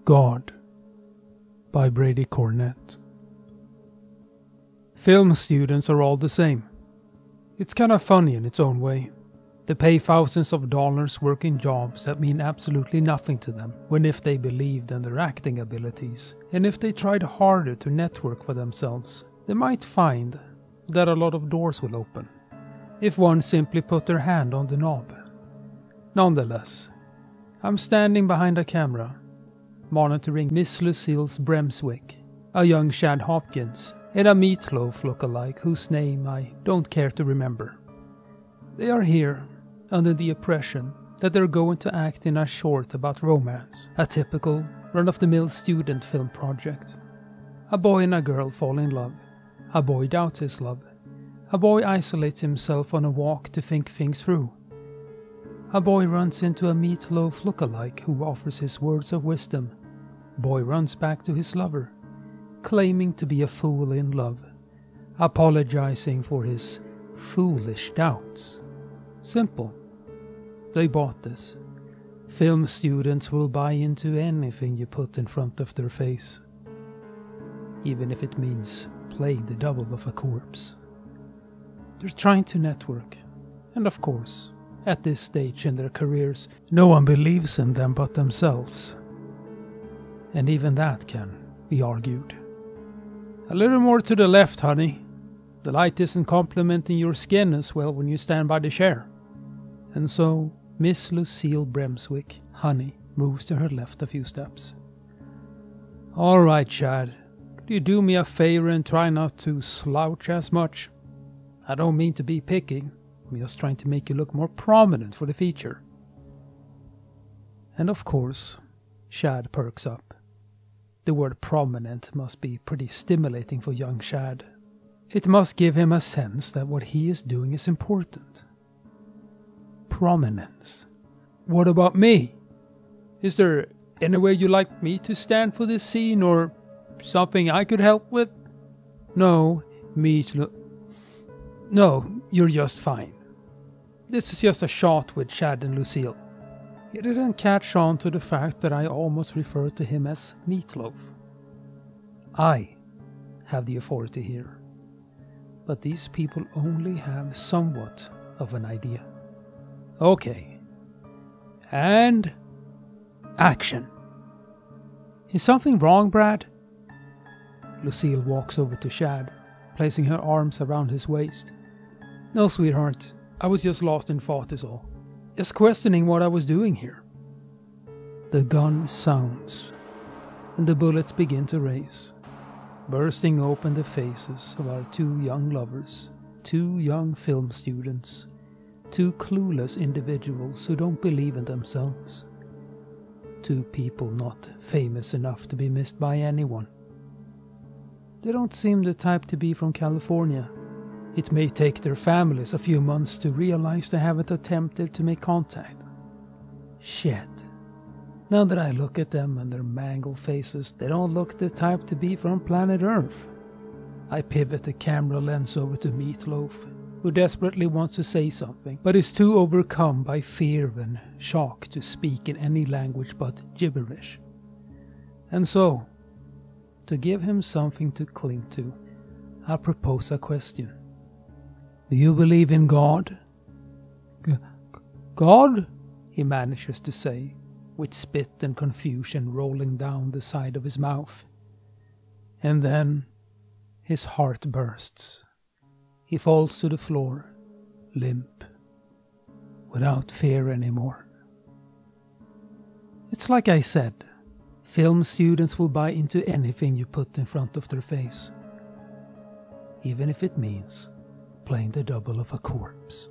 God by Brady Cornett. Film students are all the same. It's kind of funny in its own way. They pay thousands of dollars working jobs that mean absolutely nothing to them, when if they believed in their acting abilities, and if they tried harder to network for themselves, they might find that a lot of doors will open, if one simply put their hand on the knob. Nonetheless, I'm standing behind a camera, monitoring Miss Lucille's Bremswick, a young Chad Hopkins, and a Meatloaf look-alike whose name I don't care to remember. They are here under the impression that they're going to act in a short about romance, a typical run-of-the-mill student film project. A boy and a girl fall in love. A boy doubts his love. A boy isolates himself on a walk to think things through. A boy runs into a Meatloaf look-alike who offers his words of wisdom. Boy runs back to his lover, claiming to be a fool in love, apologizing for his foolish doubts. Simple. They bought this. Film students will buy into anything you put in front of their face, even if it means playing the double of a corpse. They're trying to network, and of course, at this stage in their careers, no one believes in them but themselves. And even that can be argued. A little more to the left, honey. The light isn't complimenting your skin as well when you stand by the chair. And so, Miss Lucille Bremswick, honey, moves to her left a few steps. Alright, Chad. Could you do me a favor and try not to slouch as much? I don't mean to be picky. I'm just trying to make you look more prominent for the feature. And of course, Chad perks up. The word prominent must be pretty stimulating for young Chad. It must give him a sense that what he is doing is important. Prominence. What about me? Is there anywhere you'd like me to stand for this scene, or something I could help with? No, No, you're just fine. This is just a shot with Chad and Lucille. He didn't catch on to the fact that I almost referred to him as Meatloaf. I have the authority here, but these people only have somewhat of an idea. Okay. And action. Is something wrong, Brad? Lucille walks over to Chad, placing her arms around his waist. No, sweetheart. I was just lost in thought is all. Just questioning what I was doing here. The gun sounds, and the bullets begin to race, bursting open the faces of our two young lovers, two young film students, two clueless individuals who don't believe in themselves, two people not famous enough to be missed by anyone. They don't seem the type to be from California. It may take their families a few months to realize they haven't attempted to make contact. Shit. Now that I look at them and their mangled faces, they don't look the type to be from planet Earth. I pivot the camera lens over to Meatloaf, who desperately wants to say something, but is too overcome by fear and shock to speak in any language but gibberish. And so, to give him something to cling to, I propose a question. Do you believe in God? God? He manages to say, with spit and confusion rolling down the side of his mouth. And then his heart bursts. He falls to the floor, limp, without fear anymore. It's like I said, film students will buy into anything you put in front of their face, even if it means playing the double of a corpse.